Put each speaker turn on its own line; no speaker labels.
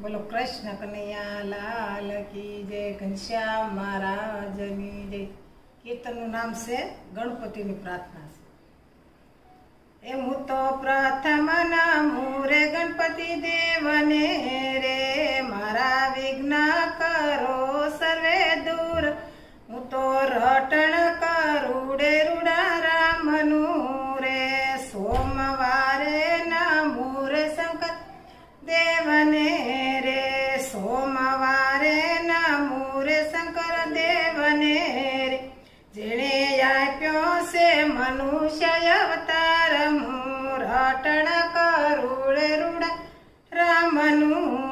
બોલો કૃષ્ણ કનૈયા લાલ કી જય, ઘનશ્યામ મહારાજની જય. કીર્તનનું નામ છે ગણપતિની પ્રાર્થના છે. એ હું તો પ્રથમ નામું રે ગણપતિ દેવને રે, મારા વિઘ્ન કરો સર્વે દૂર. હું તો રટણ કરું રે રૂડા રામનું રે, સોમવારે નામું રે શંકર દેવને રે, સોમવારે નામું રે શંકર દેવને રે. જેણે આપ્યો છે મનુષ્ય અવતાર, હું રટણ કરું રે રૂડા રામનું